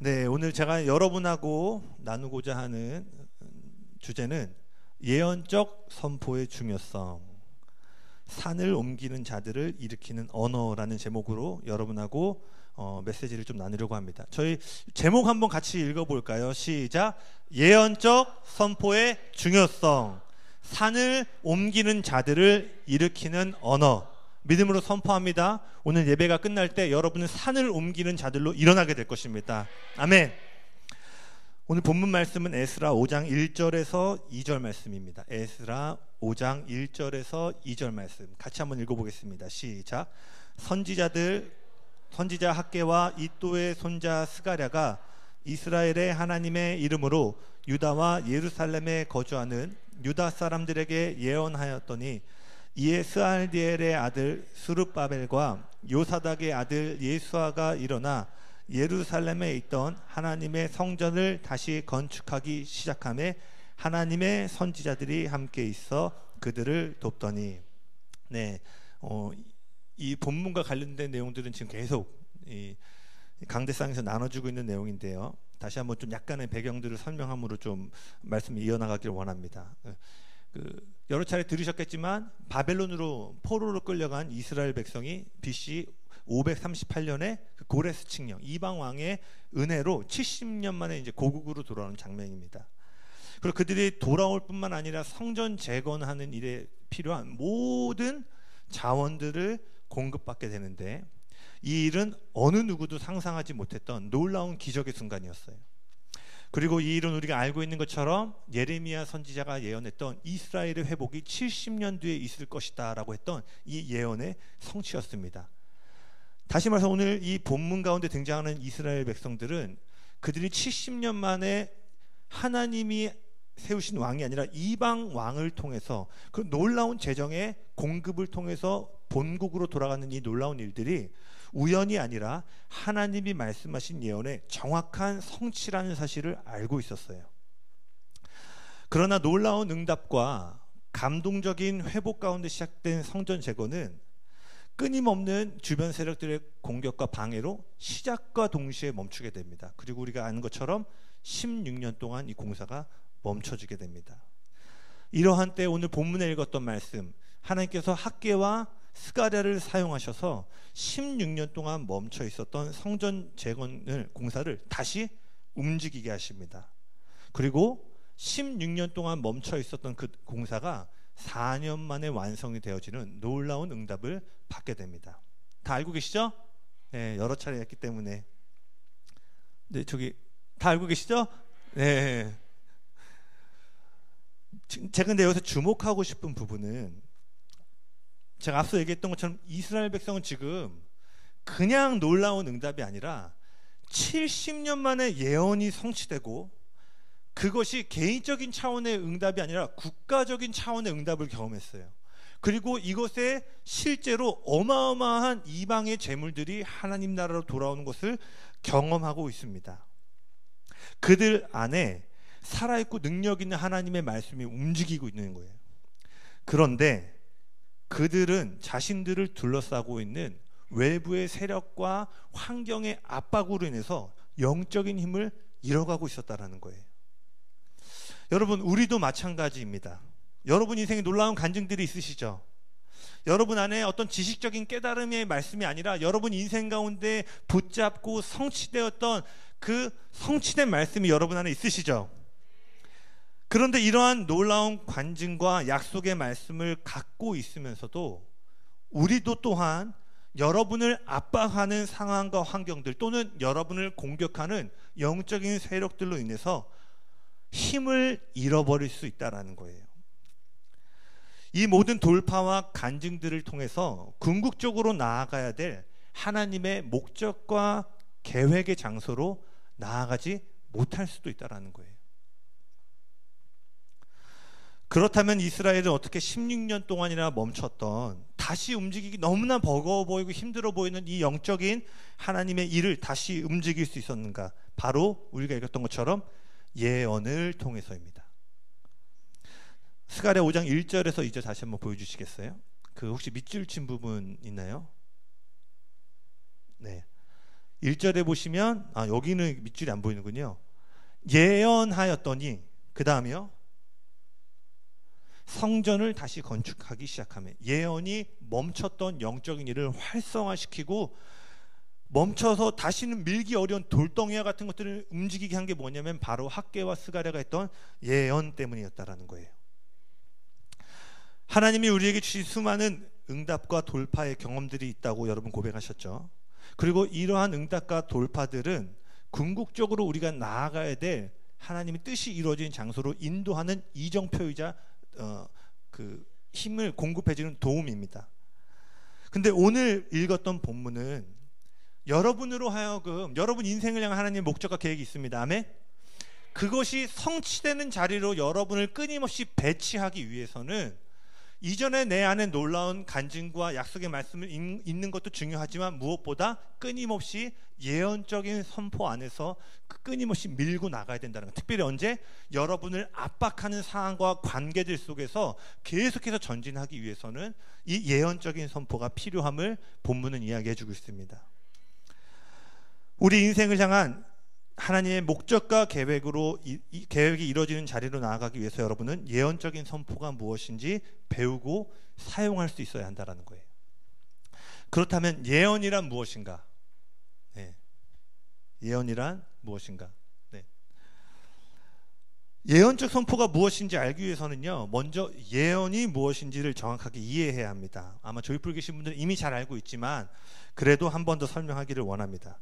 네, 오늘 제가 여러분하고 나누고자 하는 주제는 예언적 선포의 중요성, 산을 옮기는 자들을 일으키는 언어라는 제목으로 여러분하고 메시지를 좀 나누려고 합니다. 저희 제목 한번 같이 읽어볼까요? 시작! 예언적 선포의 중요성, 산을 옮기는 자들을 일으키는 언어. 믿음으로 선포합니다. 오늘 예배가 끝날 때 여러분은 산을 옮기는 자들로 일어나게 될 것입니다. 아멘. 오늘 본문 말씀은 에스라 5장 1절에서 2절 말씀입니다. 에스라 5장 1절에서 2절 말씀 같이 한번 읽어보겠습니다. 시작. 선지자 학개와 이또의 손자 스가랴가 이스라엘의 하나님의 이름으로 유다와 예루살렘에 거주하는 유다 사람들에게 예언하였더니 이에 스알디엘의 아들 스룹바벨과 요사닥의 아들 예수아가 일어나 예루살렘에 있던 하나님의 성전을 다시 건축하기 시작하며 하나님의 선지자들이 함께 있어 그들을 돕더니. 네, 이 본문과 관련된 내용들은 지금 계속 이 강대상에서 나눠주고 있는 내용인데요. 다시 한번 좀 약간의 배경들을 설명함으로 좀 말씀이 이어나가기를 원합니다. 여러 차례 들으셨겠지만 바벨론으로 포로로 끌려간 이스라엘 백성이 BC 538년에 고레스 칙령 이방 왕의 은혜로 70년 만에 이제 고국으로 돌아오는 장면입니다. 그리고 그들이 돌아올 뿐만 아니라 성전 재건하는 일에 필요한 모든 자원들을 공급받게 되는데 이 일은 어느 누구도 상상하지 못했던 놀라운 기적의 순간이었어요. 그리고 이 일은 우리가 알고 있는 것처럼 예레미야 선지자가 예언했던 이스라엘의 회복이 70년 뒤에 있을 것이다 라고 했던 이 예언의 성취였습니다. 다시 말해서 오늘 이 본문 가운데 등장하는 이스라엘 백성들은 그들이 70년 만에 하나님이 세우신 왕이 아니라 이방 왕을 통해서 그 놀라운 재정의 공급을 통해서 본국으로 돌아가는 이 놀라운 일들이 우연이 아니라 하나님이 말씀하신 예언의 정확한 성취라는 사실을 알고 있었어요. 그러나 놀라운 응답과 감동적인 회복 가운데 시작된 성전 재건은 끊임없는 주변 세력들의 공격과 방해로 시작과 동시에 멈추게 됩니다. 그리고 우리가 아는 것처럼 16년 동안 이 공사가 멈춰지게 됩니다. 이러한 때 오늘 본문에 읽었던 말씀, 하나님께서 학개와 스가랴를 사용하셔서 16년 동안 멈춰 있었던 성전 재건을 공사를 다시 움직이게 하십니다. 그리고 16년 동안 멈춰 있었던 그 공사가 4년 만에 완성이 되어지는 놀라운 응답을 받게 됩니다. 다 알고 계시죠? 네, 여러 차례 했기 때문에. 네, 저기 다 알고 계시죠? 네. 제가 근데 여기서 주목하고 싶은 부분은 제가 앞서 얘기했던 것처럼 이스라엘 백성은 지금 그냥 놀라운 응답이 아니라 70년 만에 예언이 성취되고 그것이 개인적인 차원의 응답이 아니라 국가적인 차원의 응답을 경험했어요. 그리고 이것에 실제로 어마어마한 이방의 재물들이 하나님 나라로 돌아오는 것을 경험하고 있습니다. 그들 안에 살아있고 능력 있는 하나님의 말씀이 움직이고 있는 거예요. 그런데 그들은 자신들을 둘러싸고 있는 외부의 세력과 환경의 압박으로 인해서 영적인 힘을 잃어가고 있었다는 거예요. 여러분, 우리도 마찬가지입니다. 여러분 인생에 놀라운 간증들이 있으시죠? 여러분 안에 어떤 지식적인 깨달음의 말씀이 아니라 여러분 인생 가운데 붙잡고 성취되었던 그 성취된 말씀이 여러분 안에 있으시죠? 그런데 이러한 놀라운 간증과 약속의 말씀을 갖고 있으면서도 우리도 또한 여러분을 압박하는 상황과 환경들 또는 여러분을 공격하는 영적인 세력들로 인해서 힘을 잃어버릴 수 있다는 거예요. 이 모든 돌파와 간증들을 통해서 궁극적으로 나아가야 될 하나님의 목적과 계획의 장소로 나아가지 못할 수도 있다는 거예요. 그렇다면 이스라엘은 어떻게 16년 동안이나 멈췄던 다시 움직이기 너무나 버거워 보이고 힘들어 보이는 이 영적인 하나님의 일을 다시 움직일 수 있었는가? 바로 우리가 읽었던 것처럼 예언을 통해서입니다. 스가랴 5장 1절에서 2절 다시 한번 보여주시겠어요? 그 혹시 밑줄 친 부분 있나요? 네. 1절에 보시면 여기는 밑줄이 안 보이는군요. 예언하였더니 그 다음이요. 성전을 다시 건축하기 시작하며 예언이 멈췄던 영적인 일을 활성화시키고 멈춰서 다시는 밀기 어려운 돌덩이와 같은 것들을 움직이게 한 게 뭐냐면 바로 학개와 스가랴가 했던 예언 때문이었다라는 거예요. 하나님이 우리에게 주신 수많은 응답과 돌파의 경험들이 있다고 여러분 고백하셨죠. 그리고 이러한 응답과 돌파들은 궁극적으로 우리가 나아가야 될 하나님의 뜻이 이루어진 장소로 인도하는 이정표이자 그 힘을 공급해주는 도움입니다. 근데 오늘 읽었던 본문은 여러분으로 하여금 여러분 인생을 향한 하나님의 목적과 계획이 있습니다. 아멘? 그것이 성취되는 자리로 여러분을 끊임없이 배치하기 위해서는 이전에 내 안에 놀라운 간증과 약속의 말씀을 읽는 것도 중요하지만 무엇보다 끊임없이 예언적인 선포 안에서 끊임없이 밀고 나가야 된다는 것. 특별히 언제? 여러분을 압박하는 상황과 관계들 속에서 계속해서 전진하기 위해서는 이 예언적인 선포가 필요함을 본문은 이야기해주고 있습니다. 우리 인생을 향한 하나님의 목적과 계획으로 이 계획이 이루어지는 자리로 나아가기 위해서 여러분은 예언적인 선포가 무엇인지 배우고 사용할 수 있어야 한다는 거예요. 그렇다면 예언이란 무엇인가? 네. 예언이란 무엇인가? 네. 예언적 선포가 무엇인지 알기 위해서는요, 먼저 예언이 무엇인지를 정확하게 이해해야 합니다. 아마 조이풀 계신 분들은 이미 잘 알고 있지만 그래도 한 번 더 설명하기를 원합니다.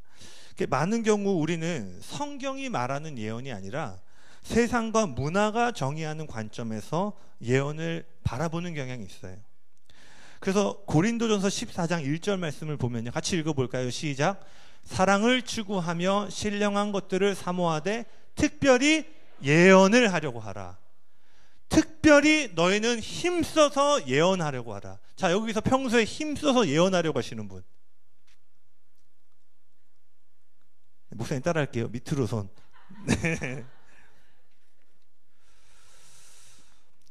많은 경우 우리는 성경이 말하는 예언이 아니라 세상과 문화가 정의하는 관점에서 예언을 바라보는 경향이 있어요. 그래서 고린도전서 14장 1절 말씀을 보면요, 같이 읽어볼까요? 시작. 사랑을 추구하며 신령한 것들을 사모하되 특별히 예언을 하려고 하라. 특별히 너희는 힘써서 예언하려고 하라. 자, 여기서 평소에 힘써서 예언하려고 하시는 분, 목사님 따라할게요. 밑으로 손. 네.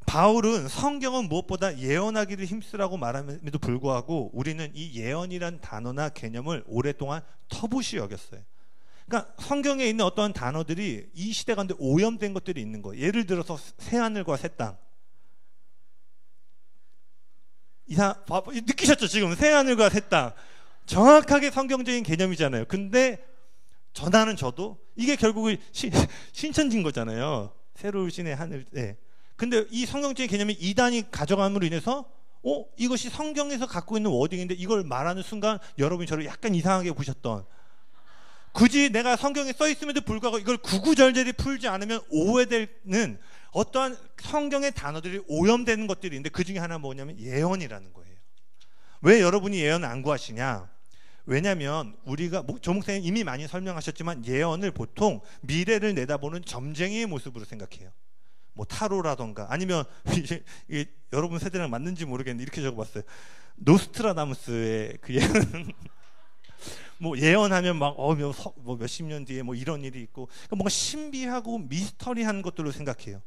바울은 성경은 무엇보다 예언하기를 힘쓰라고 말함에도 불구하고 우리는 이 예언이란 단어나 개념을 오랫동안 터부시 여겼어요. 그러니까 성경에 있는 어떤 단어들이 이 시대 가운데 오염된 것들이 있는 거예요. 예를 들어서 새하늘과 새 땅. 느끼셨죠? 지금 새하늘과 새 땅. 정확하게 성경적인 개념이잖아요. 근데 전하는 저도 이게 결국은 신천진 거잖아요. 새로운 신의 하늘. 네. 근데 이 성경적인 개념이 이단이 가져감으로 인해서 이것이 성경에서 갖고 있는 워딩인데 이걸 말하는 순간 여러분이 저를 약간 이상하게 보셨던, 굳이 내가 성경에 써 있음에도 불구하고 이걸 구구절절히 풀지 않으면 오해되는 어떠한 성경의 단어들이 오염되는 것들이 있는데 그 중에 하나가 뭐냐면 예언이라는 거예요. 왜 여러분이 예언을 안 구하시냐? 왜냐하면 우리가 조 목사님 이미 많이 설명하셨지만 예언을 보통 미래를 내다보는 점쟁이의 모습으로 생각해요. 뭐 타로라던가 아니면 여러분 세대랑 맞는지 모르겠는데 이렇게 적어봤어요. 노스트라다무스의 그 예언. 뭐 예언하면 막 몇십 년 뒤에 뭐 이런 일이 있고 뭔가 신비하고 미스터리한 것들로 생각해요.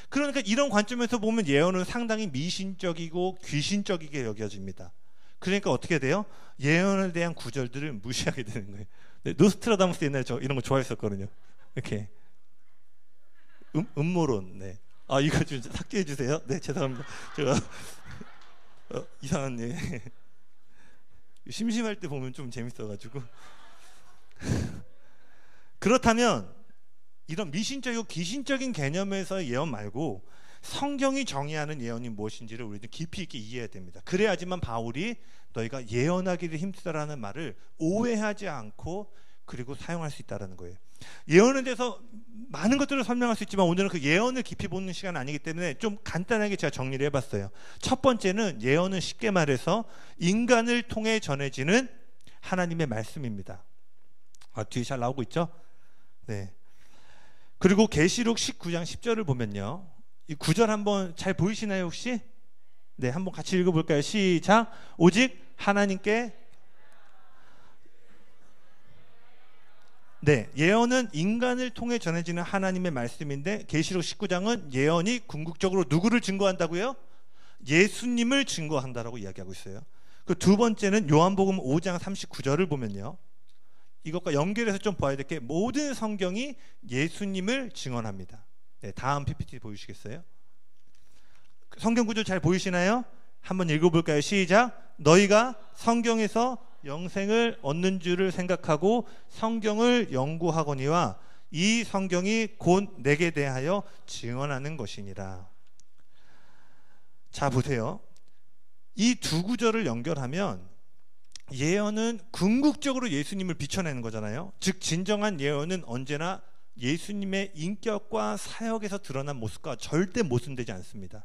그러니까 이런 관점에서 보면 예언은 상당히 미신적이고 귀신적이게 여겨집니다. 그러니까 어떻게 돼요? 예언에 대한 구절들을 무시하게 되는 거예요. 네, 노스트라다무스 옛날에 저 이런 거 좋아했었거든요. 이렇게 음모론. 네. 이거 좀 삭제해 주세요. 네, 죄송합니다. 제가 이상한 예. 심심할 때 보면 좀 재밌어가지고. 그렇다면 이런 미신적이고 귀신적인 개념에서 예언 말고 성경이 정의하는 예언이 무엇인지를 우리는 깊이 있게 이해해야 됩니다. 그래야지만 바울이 너희가 예언하기를 힘쓰라는 말을 오해하지 않고 그리고 사용할 수 있다는 거예요. 예언에 대해서 많은 것들을 설명할 수 있지만 오늘은 그 예언을 깊이 보는 시간은 아니기 때문에 좀 간단하게 제가 정리를 해봤어요. 첫 번째는 예언은 쉽게 말해서 인간을 통해 전해지는 하나님의 말씀입니다. 뒤에 잘 나오고 있죠? 네. 그리고 계시록 19장 10절을 보면요, 이 9절 한번 잘 보이시나요 혹시? 네, 한번 같이 읽어볼까요? 시작. 오직 하나님께. 네, 예언은 인간을 통해 전해지는 하나님의 말씀인데 계시록 19장은 예언이 궁극적으로 누구를 증거한다고요? 예수님을 증거한다라고 이야기하고 있어요. 그 두 번째는 요한복음 5장 39절을 보면요, 이것과 연결해서 좀 봐야 될 게 모든 성경이 예수님을 증언합니다. 네, 다음 PPT 보여주시겠어요? 성경 구조 잘 보이시나요? 한번 읽어볼까요? 시작. 너희가 성경에서 영생을 얻는 줄을 생각하고 성경을 연구하거니와 이 성경이 곧 내게 대하여 증언하는 것이니라. 자, 보세요. 이 두 구절을 연결하면 예언은 궁극적으로 예수님을 비춰내는 거잖아요. 즉 진정한 예언은 언제나 예수님의 인격과 사역에서 드러난 모습과 절대 모순되지 않습니다.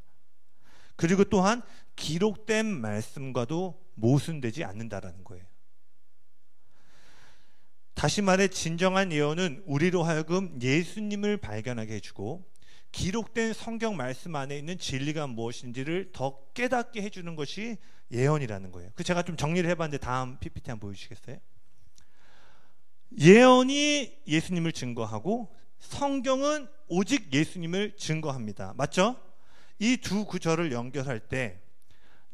그리고 또한 기록된 말씀과도 모순되지 않는다라는 거예요. 다시 말해 진정한 예언은 우리로 하여금 예수님을 발견하게 해주고 기록된 성경 말씀 안에 있는 진리가 무엇인지를 더 깨닫게 해주는 것이 예언이라는 거예요. 그래서 제가 좀 정리를 해봤는데 다음 PPT 한번 보여주시겠어요? 예언이 예수님을 증거하고 성경은 오직 예수님을 증거합니다. 맞죠? 이 두 구절을 연결할 때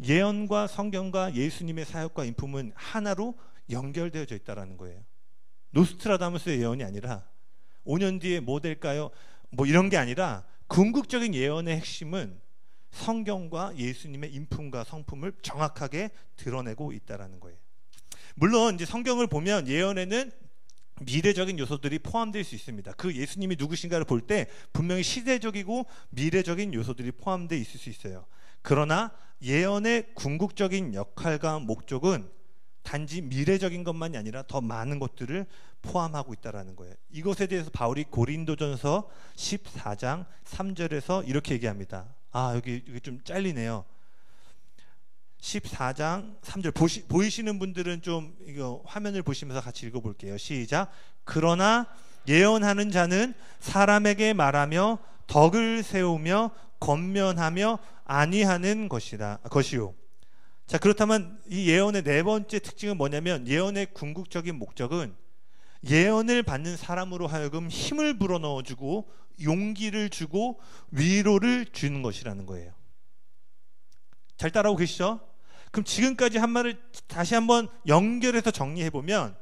예언과 성경과 예수님의 사역과 인품은 하나로 연결되어져 있다는 거예요. 노스트라다무스의 예언이 아니라 5년 뒤에 뭐 될까요? 뭐 이런 게 아니라 궁극적인 예언의 핵심은 성경과 예수님의 인품과 성품을 정확하게 드러내고 있다는 거예요. 물론 이제 성경을 보면 예언에는 미래적인 요소들이 포함될 수 있습니다. 그 예수님이 누구신가를 볼 때 분명히 시대적이고 미래적인 요소들이 포함되어 있을 수 있어요. 그러나 예언의 궁극적인 역할과 목적은 단지 미래적인 것만이 아니라 더 많은 것들을 포함하고 있다는 거예요. 이것에 대해서 바울이 고린도전서 14장 3절에서 이렇게 얘기합니다. 여기 좀 잘리네요. 14장 3절 보이시는 분들은 좀 이거 화면을 보시면서 같이 읽어볼게요. 시작. 그러나 예언하는 자는 사람에게 말하며 덕을 세우며 권면하며 안위하는 것이요. 자, 그렇다면 이 예언의 네 번째 특징은 뭐냐면 예언의 궁극적인 목적은 예언을 받는 사람으로 하여금 힘을 불어넣어주고 용기를 주고 위로를 주는 것이라는 거예요. 잘 따라오고 계시죠? 그럼 지금까지 한 말을 다시 한번 연결해서 정리해보면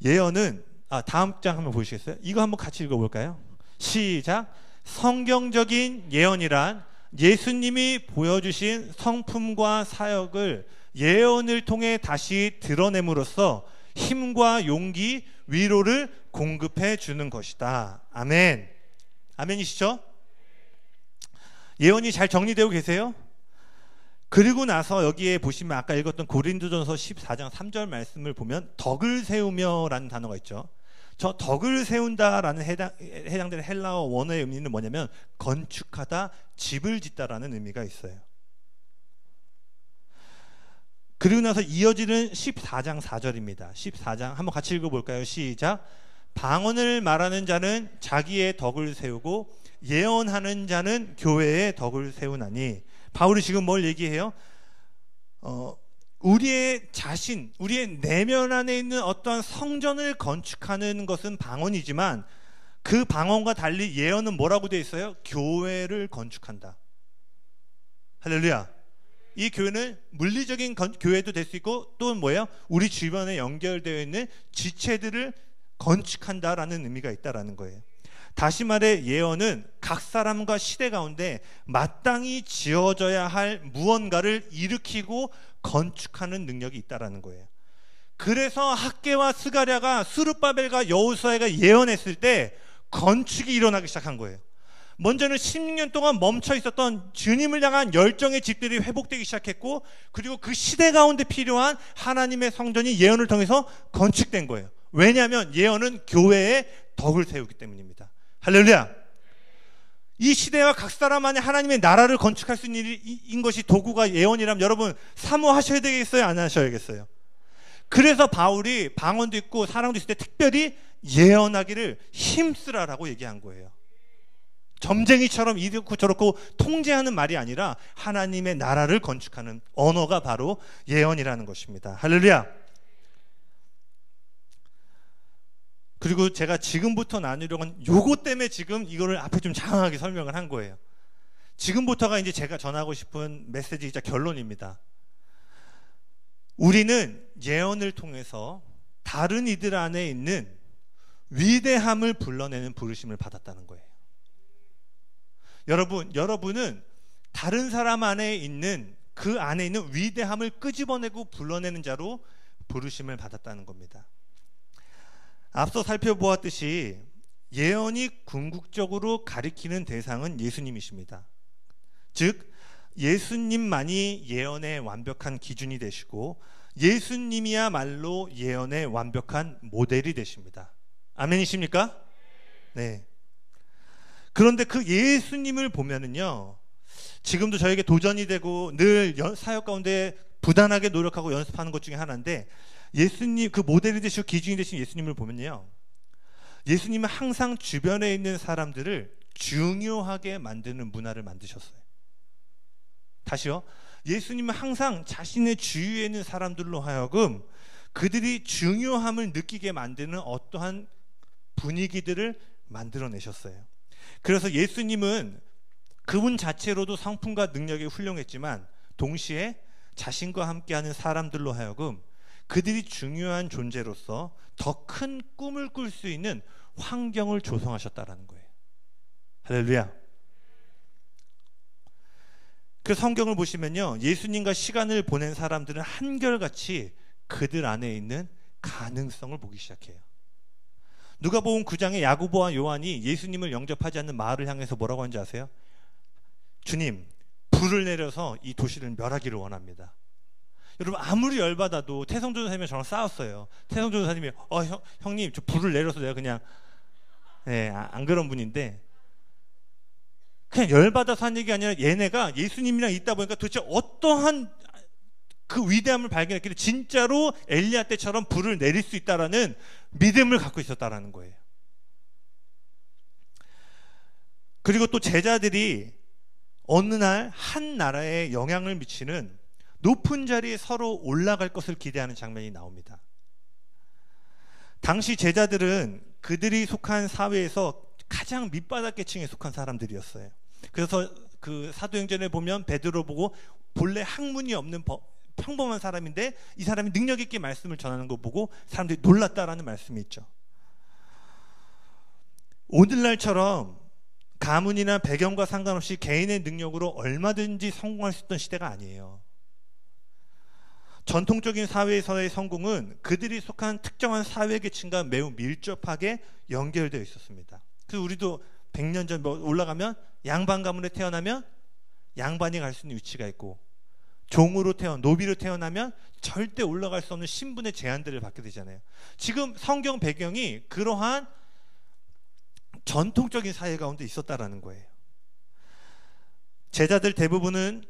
예언은 다음 장 한번 보시겠어요? 이거 한번 같이 읽어볼까요? 시작. 성경적인 예언이란 예수님이 보여주신 성품과 사역을 예언을 통해 다시 드러냄으로써 힘과 용기, 위로를 공급해 주는 것이다. 아멘. 아멘이시죠? 예언이 잘 정리되고 계세요? 그리고 나서 여기에 보시면 아까 읽었던 고린도전서 14장 3절 말씀을 보면 덕을 세우며 라는 단어가 있죠. 저 덕을 세운다라는 해당되는 헬라어 원어의 의미는 뭐냐면 건축하다, 집을 짓다라는 의미가 있어요. 그리고 나서 이어지는 14장 4절입니다. 14장 한번 같이 읽어볼까요? 시작. 방언을 말하는 자는 자기의 덕을 세우고 예언하는 자는 교회의 덕을 세우나니. 바울이 지금 뭘 얘기해요? 우리의 자신, 우리의 내면 안에 있는 어떠한 성전을 건축하는 것은 방언이지만 그 방언과 달리 예언은 뭐라고 되어 있어요? 교회를 건축한다. 할렐루야. 이 교회는 물리적인 교회도 될 수 있고 또 뭐예요? 우리 주변에 연결되어 있는 지체들을 건축한다라는 의미가 있다라는 거예요. 다시 말해 예언은 각 사람과 시대 가운데 마땅히 지어져야 할 무언가를 일으키고 건축하는 능력이 있다라는 거예요. 그래서 학개와 스가랴가 스룹바벨과 여호수아가 예언했을 때 건축이 일어나기 시작한 거예요. 먼저는 16년 동안 멈춰 있었던 주님을 향한 열정의 집들이 회복되기 시작했고, 그리고 그 시대 가운데 필요한 하나님의 성전이 예언을 통해서 건축된 거예요. 왜냐하면 예언은 교회의 덕을 세우기 때문입니다. 할렐루야. 이 시대와 각 사람 안에 하나님의 나라를 건축할 수 있는 일인 것이 도구가 예언이라면 여러분 사모하셔야 되겠어요? 안 하셔야겠어요? 그래서 바울이 방언도 있고 사랑도 있을 때 특별히 예언하기를 힘쓰라라고 얘기한 거예요. 점쟁이처럼 이렇고 저렇고 통제하는 말이 아니라 하나님의 나라를 건축하는 언어가 바로 예언이라는 것입니다. 할렐루야. 그리고 제가 지금부터 나누려고 한 요거 때문에 지금 이거를 앞에 좀 장황하게 설명을 한 거예요. 지금부터가 이제 제가 전하고 싶은 메시지이자 결론입니다. 우리는 예언을 통해서 다른 이들 안에 있는 위대함을 불러내는 부르심을 받았다는 거예요. 여러분은 다른 사람 안에 있는 그 안에 있는 위대함을 끄집어내고 불러내는 자로 부르심을 받았다는 겁니다. 앞서 살펴보았듯이 예언이 궁극적으로 가리키는 대상은 예수님이십니다. 즉 예수님만이 예언의 완벽한 기준이 되시고 예수님이야말로 예언의 완벽한 모델이 되십니다. 아멘이십니까? 네. 그런데 그 예수님을 보면은요, 지금도 저에게 도전이 되고 늘 사역 가운데 부단하게 노력하고 연습하는 것 중에 하나인데, 예수님, 그 모델이 되시고 기준이 되신 예수님을 보면요, 예수님은 항상 주변에 있는 사람들을 중요하게 만드는 문화를 만드셨어요. 다시요. 예수님은 항상 자신의 주위에 있는 사람들로 하여금 그들이 중요함을 느끼게 만드는 어떠한 분위기들을 만들어내셨어요. 그래서 예수님은 그분 자체로도 성품과 능력이 훌륭했지만 동시에 자신과 함께하는 사람들로 하여금 그들이 중요한 존재로서 더 큰 꿈을 꿀 수 있는 환경을 조성하셨다라는 거예요. 할렐루야. 그 성경을 보시면요, 예수님과 시간을 보낸 사람들은 한결같이 그들 안에 있는 가능성을 보기 시작해요. 누가복음 9장에 야고보와 요한이 예수님을 영접하지 않는 마을을 향해서 뭐라고 하는지 아세요? 주님, 불을 내려서 이 도시를 멸하기를 원합니다. 여러분, 아무리 열받아도 태성전도사님이 저랑 싸웠어요. 태성전도사님이 형님 저 불을 내려서 내가 그냥 안 그런 분인데, 그냥 열받아서 한 얘기 아니라 얘네가 예수님이랑 있다 보니까 도대체 어떠한 그 위대함을 발견했길래 진짜로 엘리야 때처럼 불을 내릴 수 있다라는 믿음을 갖고 있었다라는 거예요. 그리고 또 제자들이 어느 날 한 나라에 영향을 미치는 높은 자리에 서로 올라갈 것을 기대하는 장면이 나옵니다. 당시 제자들은 그들이 속한 사회에서 가장 밑바닥 계층에 속한 사람들이었어요. 그래서 그 사도행전에 보면 베드로 보고 본래 학문이 없는 평범한 사람인데 이 사람이 능력 있게 말씀을 전하는 거 보고 사람들이 놀랐다라는 말씀이 있죠. 오늘날처럼 가문이나 배경과 상관없이 개인의 능력으로 얼마든지 성공할 수 있던 시대가 아니에요. 전통적인 사회에서의 성공은 그들이 속한 특정한 사회 계층과 매우 밀접하게 연결되어 있었습니다. 그래서 우리도 100년 전 올라가면 양반 가문에 태어나면 양반이 갈 수 있는 위치가 있고, 종으로 노비로 태어나면 절대 올라갈 수 없는 신분의 제한들을 받게 되잖아요. 지금 성경 배경이 그러한 전통적인 사회 가운데 있었다라는 거예요. 제자들 대부분은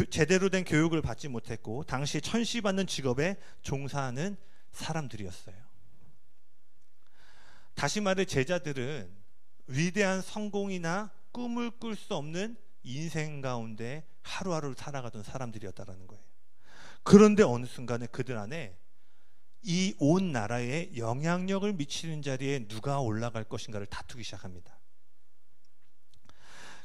제대로 된 교육을 받지 못했고 당시 천시받는 직업에 종사하는 사람들이었어요. 다시 말해 제자들은 위대한 성공이나 꿈을 꿀 수 없는 인생 가운데 하루하루를 살아가던 사람들이었다라는 거예요. 그런데 어느 순간에 그들 안에 이 온 나라에 영향력을 미치는 자리에 누가 올라갈 것인가를 다투기 시작합니다.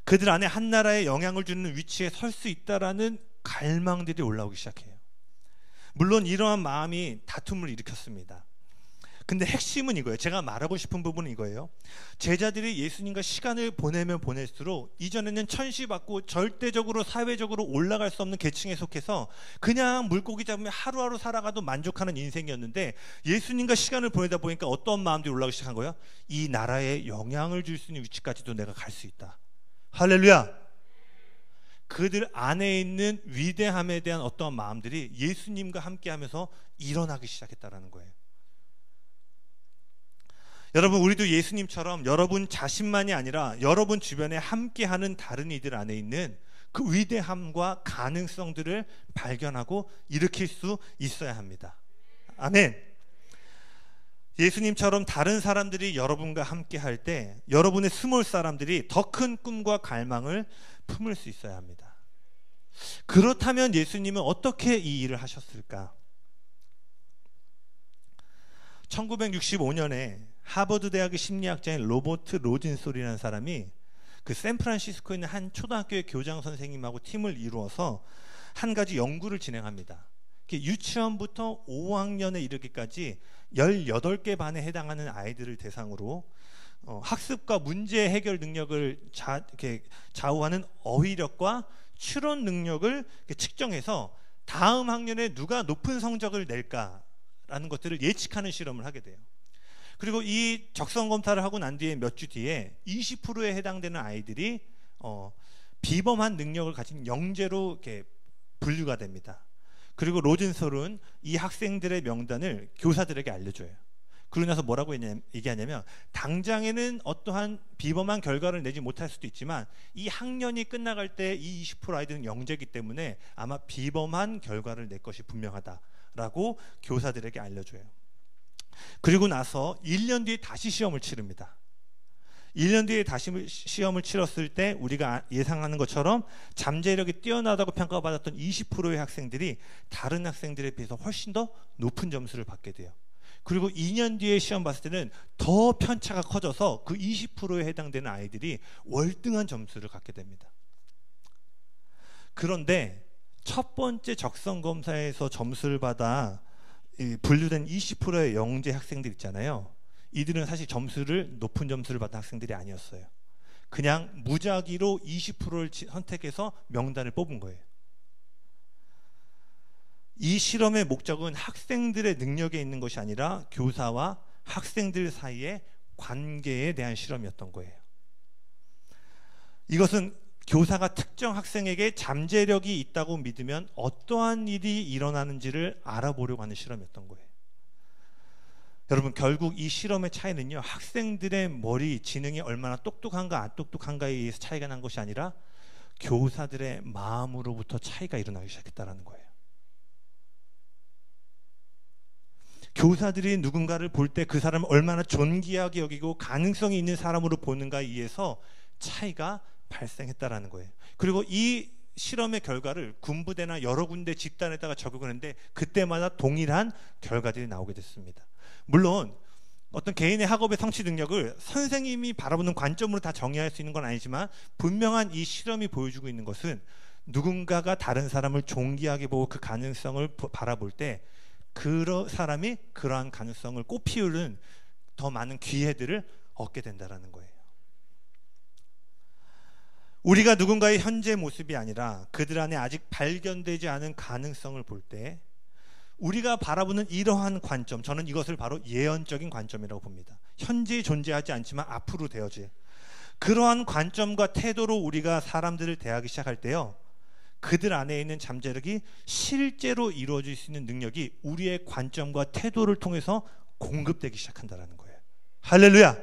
그들 안에 한 나라에 영향을 주는 위치에 설 수 있다라는 갈망들이 올라오기 시작해요. 물론 이러한 마음이 다툼을 일으켰습니다. 근데 핵심은 이거예요. 제가 말하고 싶은 부분은 이거예요. 제자들이 예수님과 시간을 보내면 보낼수록 이전에는 천시받고 절대적으로 사회적으로 올라갈 수 없는 계층에 속해서 그냥 물고기 잡으며 하루하루 살아가도 만족하는 인생이었는데, 예수님과 시간을 보내다 보니까 어떤 마음들이 올라오기 시작한 거예요? 이 나라에 영향을 줄 수 있는 위치까지도 내가 갈 수 있다. 할렐루야. 그들 안에 있는 위대함에 대한 어떤 마음들이 예수님과 함께하면서 일어나기 시작했다라는 거예요. 여러분, 우리도 예수님처럼 여러분 자신만이 아니라 여러분 주변에 함께하는 다른 이들 안에 있는 그 위대함과 가능성들을 발견하고 일으킬 수 있어야 합니다. 아멘. 예수님처럼 다른 사람들이 여러분과 함께할 때 여러분의 스몰 사람들이 더 큰 꿈과 갈망을 품을 수 있어야 합니다. 그렇다면 예수님은 어떻게 이 일을 하셨을까? 1965년에 하버드 대학의 심리학자인 로버트 로진솔이라는 사람이 그 샌프란시스코에 있는 한 초등학교의 교장 선생님하고 팀을 이루어서 한 가지 연구를 진행합니다. 유치원부터 5학년에 이르기까지 18개 반에 해당하는 아이들을 대상으로 학습과 문제 해결 능력을 좌우하는 어휘력과 추론 능력을 측정해서 다음 학년에 누가 높은 성적을 낼까라는 것들을 예측하는 실험을 하게 돼요. 그리고 이 적성 검사를 하고 난 뒤에 몇 주 뒤에 20%에 해당되는 아이들이 비범한 능력을 가진 영재로 이렇게 분류가 됩니다. 그리고 로젠솔은 이 학생들의 명단을 교사들에게 알려줘요. 그러고 나서 뭐라고 얘기하냐면, 당장에는 어떠한 비범한 결과를 내지 못할 수도 있지만 이 학년이 끝나갈 때 이 20% 아이들은 영재이기 때문에 아마 비범한 결과를 낼 것이 분명하다라고 교사들에게 알려줘요. 그리고 나서 1년 뒤에 다시 시험을 치릅니다. 1년 뒤에 다시 시험을 치렀을 때 우리가 예상하는 것처럼 잠재력이 뛰어나다고 평가받았던 20%의 학생들이 다른 학생들에 비해서 훨씬 더 높은 점수를 받게 돼요. 그리고 2년 뒤에 시험 봤을 때는 더 편차가 커져서 그 20%에 해당되는 아이들이 월등한 점수를 갖게 됩니다. 그런데 첫 번째 적성 검사에서 점수를 받아 분류된 20%의 영재 학생들 있잖아요. 이들은 사실 높은 점수를 받은 학생들이 아니었어요. 그냥 무작위로 20%를 선택해서 명단을 뽑은 거예요. 이 실험의 목적은 학생들의 능력에 있는 것이 아니라 교사와 학생들 사이의 관계에 대한 실험이었던 거예요. 이것은 교사가 특정 학생에게 잠재력이 있다고 믿으면 어떠한 일이 일어나는지를 알아보려고 하는 실험이었던 거예요. 여러분, 결국 이 실험의 차이는요, 학생들의 머리 지능이 얼마나 똑똑한가 안 똑똑한가에 의해서 차이가 난 것이 아니라 교사들의 마음으로부터 차이가 일어나기 시작했다는 거예요. 교사들이 누군가를 볼 때 그 사람을 얼마나 존귀하게 여기고 가능성이 있는 사람으로 보는가에 의해서 차이가 발생했다라는 거예요. 그리고 이 실험의 결과를 군부대나 여러 군데 집단에다가 적용을 했는데 그때마다 동일한 결과들이 나오게 됐습니다. 물론 어떤 개인의 학업의 성취 능력을 선생님이 바라보는 관점으로 다 정의할 수 있는 건 아니지만, 분명한 이 실험이 보여주고 있는 것은 누군가가 다른 사람을 존귀하게 보고 그 가능성을 바라볼 때 그 사람이 그러한 가능성을 꽃피우는 더 많은 기회들을 얻게 된다는 거예요. 우리가 누군가의 현재 모습이 아니라 그들 안에 아직 발견되지 않은 가능성을 볼 때 우리가 바라보는 이러한 관점, 저는 이것을 바로 예언적인 관점이라고 봅니다. 현재 존재하지 않지만 앞으로 되어질 그러한 관점과 태도로 우리가 사람들을 대하기 시작할 때요, 그들 안에 있는 잠재력이 실제로 이루어질 수 있는 능력이 우리의 관점과 태도를 통해서 공급되기 시작한다는 거예요. 할렐루야!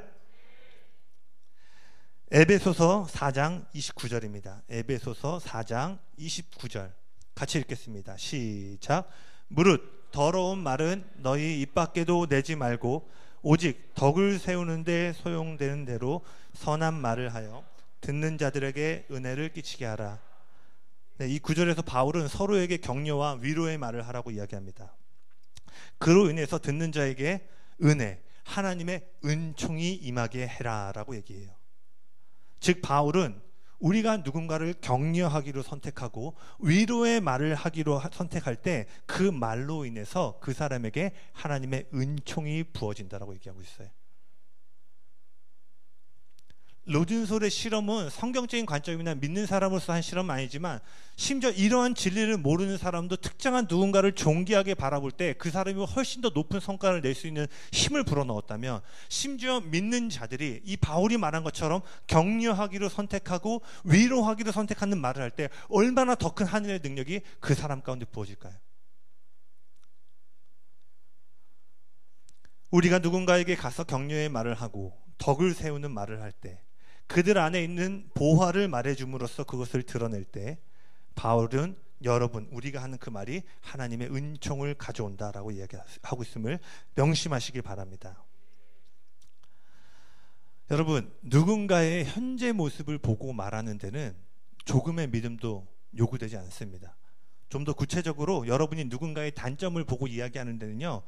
에베소서 4장 29절입니다. 에베소서 4장 29절 같이 읽겠습니다. 시작. 무릇 더러운 말은 너희 입 밖에도 내지 말고 오직 덕을 세우는 데 소용되는 대로 선한 말을 하여 듣는 자들에게 은혜를 끼치게 하라. 네, 이 구절에서 바울은 서로에게 격려와 위로의 말을 하라고 이야기합니다. 그로 인해서 듣는 자에게 은혜, 하나님의 은총이 임하게 해라라고 얘기해요. 즉 바울은 우리가 누군가를 격려하기로 선택하고 위로의 말을 하기로 선택할 때 그 말로 인해서 그 사람에게 하나님의 은총이 부어진다라고 얘기하고 있어요. 로준솔의 실험은 성경적인 관점이나 믿는 사람으로서 한 실험은 아니지만, 심지어 이러한 진리를 모르는 사람도 특정한 누군가를 존귀하게 바라볼 때 그 사람이 훨씬 더 높은 성과를 낼 수 있는 힘을 불어넣었다면, 심지어 믿는 자들이 이 바울이 말한 것처럼 격려하기로 선택하고 위로하기로 선택하는 말을 할 때 얼마나 더 큰 하늘의 능력이 그 사람 가운데 부어질까요? 우리가 누군가에게 가서 격려의 말을 하고 덕을 세우는 말을 할 때, 그들 안에 있는 보화를 말해줌으로써 그것을 드러낼 때, 바울은 여러분, 우리가 하는 그 말이 하나님의 은총을 가져온다라고 이야기하고 있음을 명심하시길 바랍니다. 여러분, 누군가의 현재 모습을 보고 말하는 데는 조금의 믿음도 요구되지 않습니다. 좀 더 구체적으로 여러분이 누군가의 단점을 보고 이야기하는 데는요,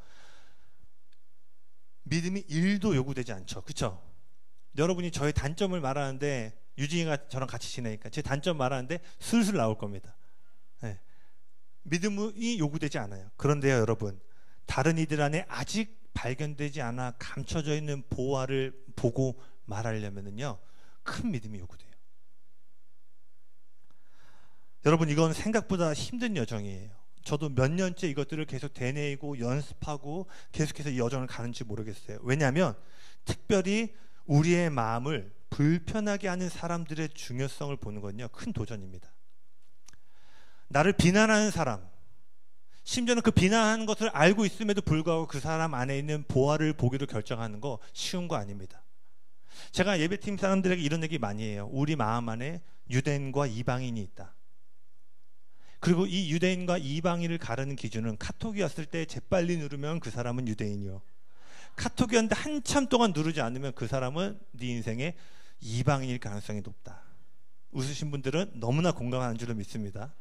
믿음이 1도 요구되지 않죠. 그렇죠? 여러분이 저의 단점을 말하는데, 유진이가 저랑 같이 지내니까 제 단점 말하는데 술술 나올 겁니다. 네. 믿음이 요구되지 않아요. 그런데요, 여러분, 다른 이들 안에 아직 발견되지 않아 감춰져 있는 보화를 보고 말하려면은요, 큰 믿음이 요구돼요. 여러분, 이건 생각보다 힘든 여정이에요. 저도 몇 년째 이것들을 계속 되뇌이고 연습하고 계속해서 이 여정을 가는지 모르겠어요. 왜냐하면 특별히 우리의 마음을 불편하게 하는 사람들의 중요성을 보는 건요, 큰 도전입니다. 나를 비난하는 사람, 심지어는 그 비난하는 것을 알고 있음에도 불구하고 그 사람 안에 있는 보화를 보기로 결정하는 거 쉬운 거 아닙니다. 제가 예배팀 사람들에게 이런 얘기 많이 해요. 우리 마음 안에 유대인과 이방인이 있다. 그리고 이 유대인과 이방인을 가르는 기준은 카톡이었을 때 재빨리 누르면 그 사람은 유대인이요, 카톡이었는데 한참 동안 누르지 않으면 그 사람은 네 인생에 이방인일 가능성이 높다. 웃으신 분들은 너무나 공감하는 줄로 믿습니다.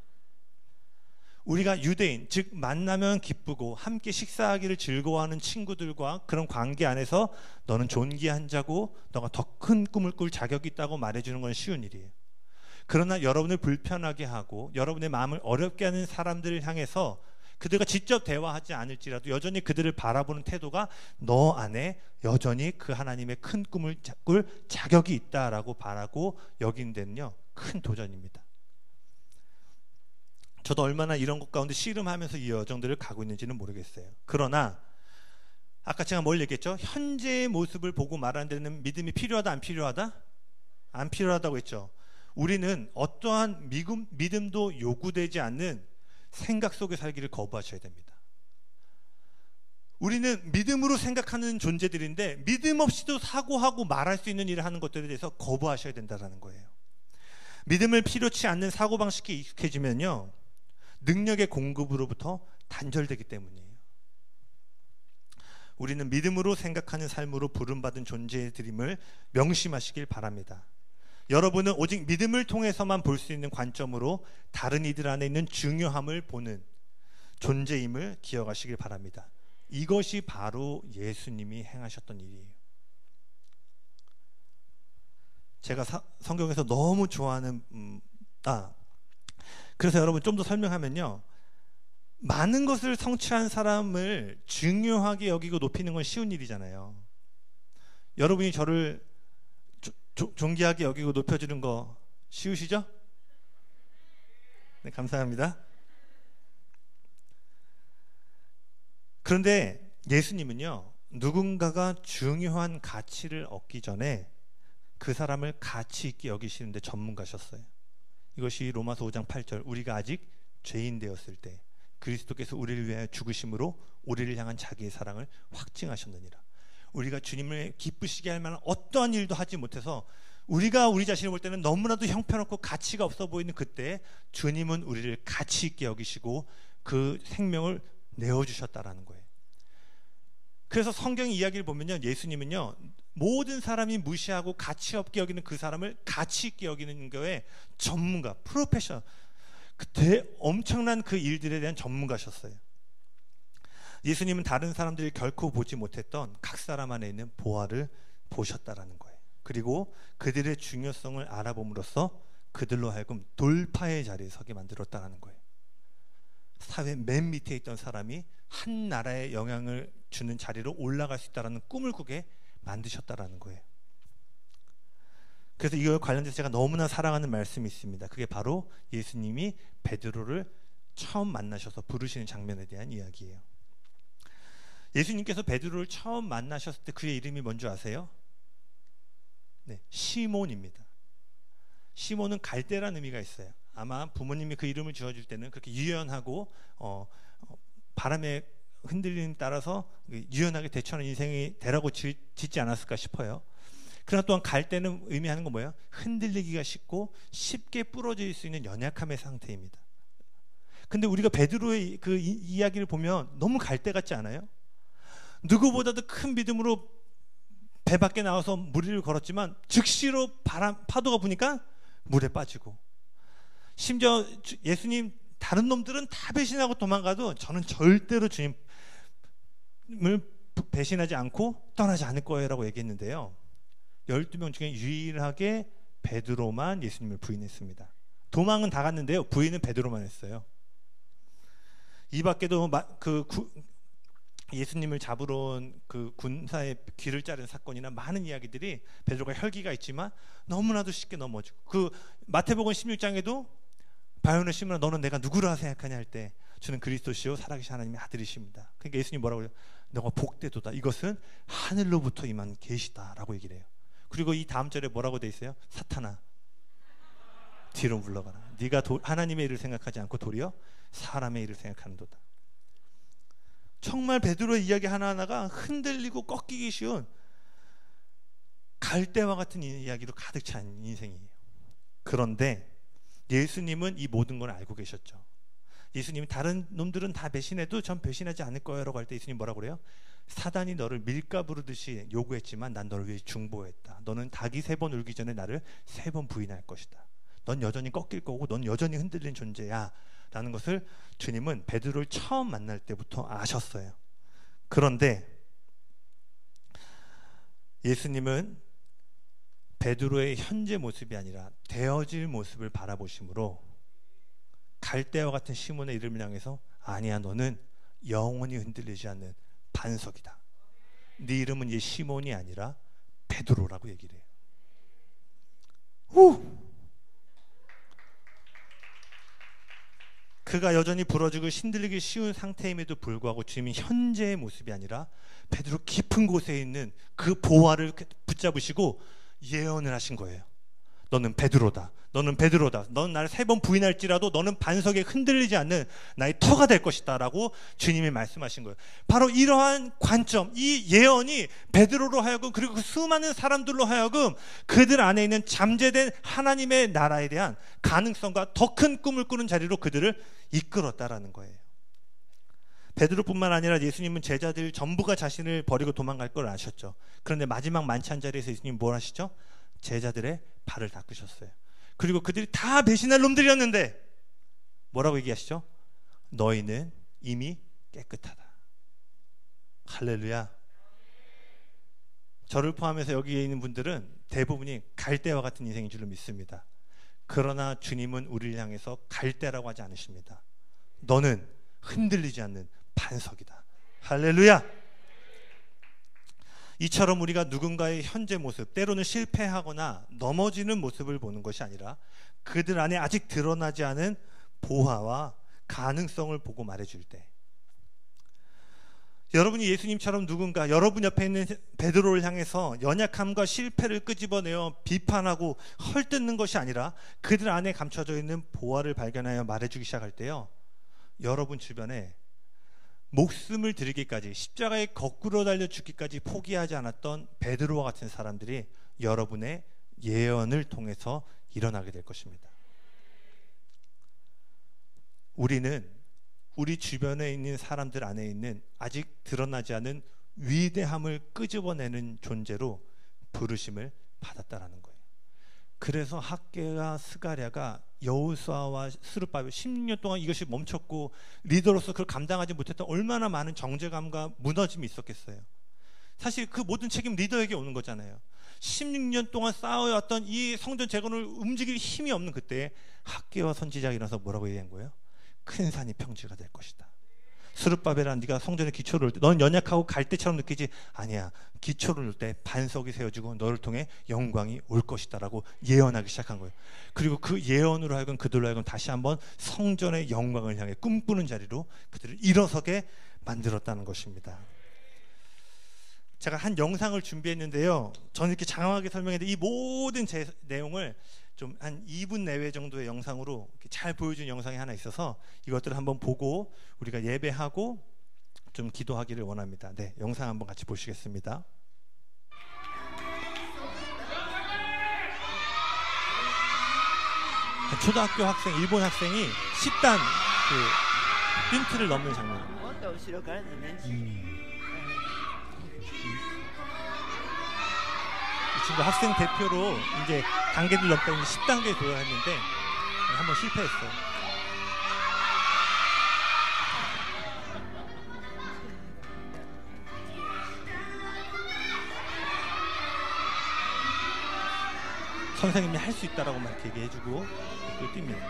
우리가 유대인, 즉 만나면 기쁘고 함께 식사하기를 즐거워하는 친구들과 그런 관계 안에서 너는 존귀한 자고 너가 더 큰 꿈을 꿀 자격이 있다고 말해주는 건 쉬운 일이에요. 그러나 여러분을 불편하게 하고 여러분의 마음을 어렵게 하는 사람들을 향해서 그들과 직접 대화하지 않을지라도 여전히 그들을 바라보는 태도가 너 안에 여전히 그 하나님의 큰 꿈을 꿀 자격이 있다라고 바라고 여기는 데는요, 큰 도전입니다. 저도 얼마나 이런 것 가운데 씨름하면서 이 여정들을 가고 있는지는 모르겠어요. 그러나 아까 제가 뭘 얘기했죠? 현재의 모습을 보고 말하는 데는 믿음이 필요하다, 안 필요하다? 안 필요하다고 했죠. 우리는 어떠한 믿음도 요구되지 않는 생각 속에 살기를 거부하셔야 됩니다. 우리는 믿음으로 생각하는 존재들인데 믿음 없이도 사고하고 말할 수 있는 일을 하는 것들에 대해서 거부하셔야 된다는 거예요. 믿음을 필요치 않는 사고방식에 익숙해지면요, 능력의 공급으로부터 단절되기 때문이에요. 우리는 믿음으로 생각하는 삶으로 부름받은 존재들임을 명심하시길 바랍니다. 여러분은 오직 믿음을 통해서만 볼 수 있는 관점으로 다른 이들 안에 있는 중요함을 보는 존재임을 기억하시길 바랍니다. 이것이 바로 예수님이 행하셨던 일이에요. 제가 성경에서 너무 좋아하는 그래서 여러분 좀 더 설명하면요, 많은 것을 성취한 사람을 중요하게 여기고 높이는 건 쉬운 일이잖아요. 여러분이 저를 존귀하게 여기고 높여주는 거 쉬우시죠? 네, 감사합니다. 그런데 예수님은요, 누군가가 중요한 가치를 얻기 전에 그 사람을 가치 있게 여기시는데 전문가셨어요. 이것이 로마서 5장 8절, 우리가 아직 죄인 되었을 때 그리스도께서 우리를 위하여 죽으심으로 우리를 향한 자기의 사랑을 확증하셨느니라. 우리가 주님을 기쁘시게 할 만한 어떠한 일도 하지 못해서 우리가 우리 자신을 볼 때는 너무나도 형편없고 가치가 없어 보이는 그때 주님은 우리를 가치 있게 여기시고 그 생명을 내어주셨다라는 거예요. 그래서 성경 이야기를 보면요, 예수님은요, 모든 사람이 무시하고 가치 없게 여기는 그 사람을 가치 있게 여기는 거에 전문가, 프로페셔널, 엄청난 그 일들에 대한 전문가셨어요. 예수님은 다른 사람들이 결코 보지 못했던 각 사람 안에 있는 보화를 보셨다라는 거예요. 그리고 그들의 중요성을 알아봄으로써 그들로 하여금 돌파의 자리에 서게 만들었다는 거예요. 사회 맨 밑에 있던 사람이 한 나라에 영향을 주는 자리로 올라갈 수 있다는 꿈을 꾸게 만드셨다라는 거예요. 그래서 이거에 관련돼서 제가 너무나 사랑하는 말씀이 있습니다. 그게 바로 예수님이 베드로를 처음 만나셔서 부르시는 장면에 대한 이야기예요. 예수님께서 베드로를 처음 만나셨을 때 그의 이름이 뭔지 아세요? 네, 시몬입니다. 시몬은 갈대라는 의미가 있어요. 아마 부모님이 그 이름을 지어줄 때는 그렇게 유연하고 바람에 흔들림에 따라서 유연하게 대처하는 인생이 되라고 짓지 않았을까 싶어요. 그러나 또한 갈대는 의미하는 건 뭐예요? 흔들리기가 쉽고 쉽게 부러질 수 있는 연약함의 상태입니다. 근데 우리가 베드로의 그 이야기를 보면 너무 갈대 같지 않아요? 누구보다도 큰 믿음으로 배 밖에 나와서 물 위를 걸었지만 즉시로 파도가 부니까 물에 빠지고, 심지어 예수님 다른 놈들은 다 배신하고 도망가도 저는 절대로 주님을 배신하지 않고 떠나지 않을 거예요 라고 얘기했는데요, 12명 중에 유일하게 베드로만 예수님을 부인했습니다. 도망은 다 갔는데요, 부인은 베드로만 했어요. 이 밖에도 예수님을 잡으러 온 그 군사의 귀를 자른 사건이나 많은 이야기들이 베드로가 혈기가 있지만 너무나도 쉽게 넘어지고, 그 마태복음 16장에도 바요는 시몬아 너는 내가 누구라 생각하냐 할 때 주는 그리스도시요 살아계신 하나님의 아들이십니다. 그러니까 예수님 뭐라고 해요? 너가 복되도다. 이것은 하늘로부터 임한 계시다라고 얘기를 해요. 그리고 이 다음 절에 뭐라고 돼 있어요? 사탄아 뒤로 물러가라. 네가 하나님의 일을 생각하지 않고 도리어 사람의 일을 생각하는도다. 정말 베드로의 이야기 하나하나가 흔들리고 꺾이기 쉬운 갈대와 같은 이야기로 가득 찬 인생이에요. 그런데 예수님은 이 모든 걸 알고 계셨죠. 예수님이 다른 놈들은 다 배신해도 전 배신하지 않을 거예요 라고 할 때 예수님 뭐라고 그래요? 사단이 너를 밀가 부르듯이 요구했지만 난 너를 위해 중보했다. 너는 닭이 3번 울기 전에 나를 3번 부인할 것이다. 넌 여전히 꺾일 거고 넌 여전히 흔들린 존재야 라는 것을 주님은 베드로를 처음 만날 때부터 아셨어요. 그런데 예수님은 베드로의 현재 모습이 아니라 되어질 모습을 바라보심으로 갈대와 같은 시몬의 이름을 향해서 아니야 너는 영원히 흔들리지 않는 반석이다. 네 이름은 이제 시몬이 아니라 베드로라고 얘기를 해요. 그가 여전히 부러지고 신들리기 쉬운 상태임에도 불구하고 주님이 현재의 모습이 아니라 베드로 깊은 곳에 있는 그 보화를 붙잡으시고 예언을 하신 거예요. 너는 베드로다. 너는 베드로다. 너는 나를 3번 부인할지라도 너는 반석에 흔들리지 않는 나의 터가 될 것이다 라고 주님이 말씀하신 거예요. 바로 이러한 관점, 이 예언이 베드로로 하여금 그리고 그 수많은 사람들로 하여금 그들 안에 있는 잠재된 하나님의 나라에 대한 가능성과 더 큰 꿈을 꾸는 자리로 그들을 이끌었다라는 거예요. 베드로뿐만 아니라 예수님은 제자들 전부가 자신을 버리고 도망갈 걸 아셨죠. 그런데 마지막 만찬 자리에서 예수님이 뭘 하시죠? 제자들의 발을 닦으셨어요. 그리고 그들이 다 배신할 놈들이었는데 뭐라고 얘기하시죠? 너희는 이미 깨끗하다. 할렐루야. 저를 포함해서 여기에 있는 분들은 대부분이 갈대와 같은 인생인 줄로 믿습니다. 그러나 주님은 우리를 향해서 갈대라고 하지 않으십니다. 너는 흔들리지 않는 반석이다. 할렐루야. 이처럼 우리가 누군가의 현재 모습, 때로는 실패하거나 넘어지는 모습을 보는 것이 아니라 그들 안에 아직 드러나지 않은 보화와 가능성을 보고 말해줄 때, 여러분이 예수님처럼 누군가 여러분 옆에 있는 베드로를 향해서 연약함과 실패를 끄집어내어 비판하고 헐뜯는 것이 아니라 그들 안에 감춰져 있는 보화를 발견하여 말해주기 시작할 때요, 여러분 주변에 목숨을 드리기까지 십자가에 거꾸로 달려 죽기까지 포기하지 않았던 베드로와 같은 사람들이 여러분의 예언을 통해서 일어나게 될 것입니다. 우리는 우리 주변에 있는 사람들 안에 있는 아직 드러나지 않은 위대함을 끄집어내는 존재로 부르심을 받았다라는 거예요. 그래서 학개와 스가랴가 여호수아와 스룹바벨 16년 동안 이것이 멈췄고 리더로서 그걸 감당하지 못했던 얼마나 많은 정죄감과 무너짐이 있었겠어요. 사실 그 모든 책임 리더에게 오는 거잖아요. 16년 동안 쌓아왔던 이 성전 재건을 움직일 힘이 없는 그때에 학개와 선지자가 일어나서 뭐라고 얘기한 거예요? 큰 산이 평지가 될 것이다. 스룹바벨아 네가 성전의 기초를 놓을 때 넌 연약하고 갈대처럼 느끼지? 아니야. 기초를 놓을 때 반석이 세워지고 너를 통해 영광이 올 것이다 라고 예언하기 시작한 거예요. 그리고 그 예언으로 하여금 그들로 하여금 다시 한번 성전의 영광을 향해 꿈꾸는 자리로 그들을 일어서게 만들었다는 것입니다. 제가 한 영상을 준비했는데요, 저는 이렇게 장황하게 설명했는데 이 모든 제 내용을 좀 한 2분 내외 정도의 영상으로 잘 보여준 영상이 하나 있어서 이것들을 한번 보고 우리가 예배하고 좀 기도하기를 원합니다. 네, 영상 한번 같이 보시겠습니다. 초등학교 학생, 일본 학생이 10단 그 핀트를 넘는 장면입니다. 이 친구 학생 대표로 이제 단계를 넘다 이제 10단계에 도달했는데 한번 실패했어요. 선생님이 할 수 있다라고 막 이렇게 얘기해주고 또 뜁니다.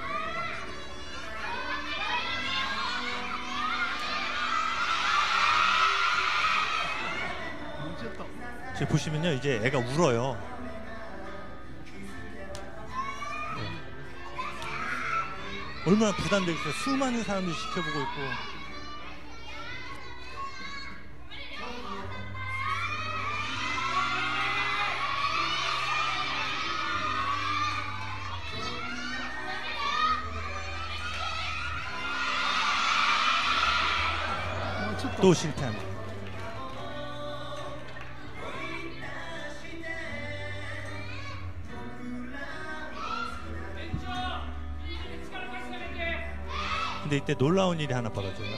지금 보시면요, 이제 애가 울어요. 얼마나 부담되겠어요. 수많은 사람들이 지켜보고 있고. 또 실패합니다. 근데 이때 놀라운 일이 하나 벌어져요.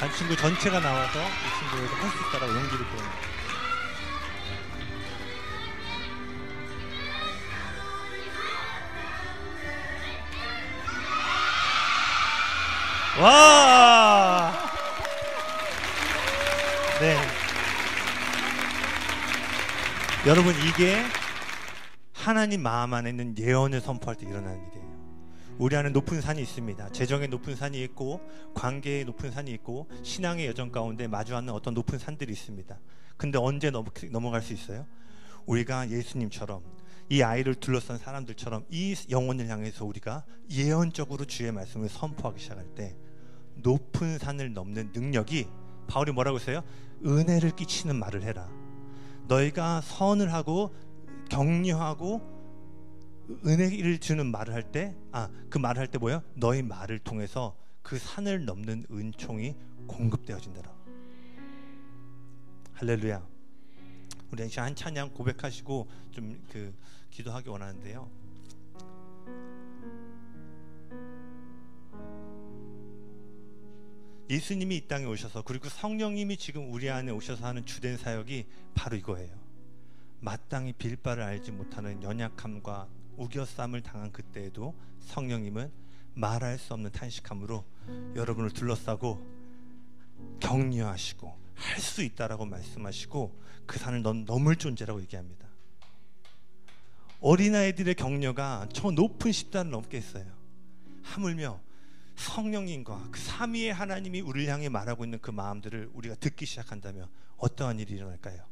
반 친구 전체가 나와서 이 친구에게 할 수 있다라고 용기를 보입니다. 와! 네. 여러분, 이게 하나님 마음 안에 있는 예언을 선포할 때 일어나는 일이에요. 우리 안에 높은 산이 있습니다. 재정의 높은 산이 있고, 관계의 높은 산이 있고, 신앙의 여정 가운데 마주하는 어떤 높은 산들이 있습니다. 근데 언제 넘어갈 수 있어요? 우리가 예수님처럼, 이 아이를 둘러싼 사람들처럼 이 영혼을 향해서 우리가 예언적으로 주의 말씀을 선포하기 시작할 때 높은 산을 넘는 능력이, 바울이 뭐라고 했어요? 은혜를 끼치는 말을 해라. 너희가 선을 하고 격려하고 은혜를 주는 말을 할 때, 그 말을 할 때 뭐예요? 너희 말을 통해서 그 산을 넘는 은총이 공급되어진다. 할렐루야. 우리 한 찬양 고백하시고 좀 기도하기 원하는데요. 예수님이 이 땅에 오셔서, 그리고 성령님이 지금 우리 안에 오셔서 하는 주된 사역이 바로 이거예요. 마땅히 빌 바를 알지 못하는 연약함과 우겨쌈을 당한 그때에도 성령님은 말할 수 없는 탄식함으로 여러분을 둘러싸고 격려하시고 할 수 있다라고 말씀하시고 그 산을 넘을 존재라고 얘기합니다. 어린아이들의 격려가 저 높은 십단을 넘게 했어요. 하물며 성령님과 그 삼위의 하나님이 우리를 향해 말하고 있는 그 마음들을 우리가 듣기 시작한다면 어떠한 일이 일어날까요?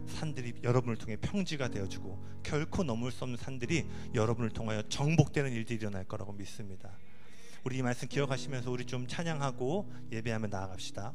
산들이 여러분을 통해 평지가 되어주고 결코 넘을 수 없는 산들이 여러분을 통하여 정복되는 일들이 일어날 거라고 믿습니다. 우리 이 말씀 기억하시면서 우리 좀 찬양하고 예배하며 나아갑시다.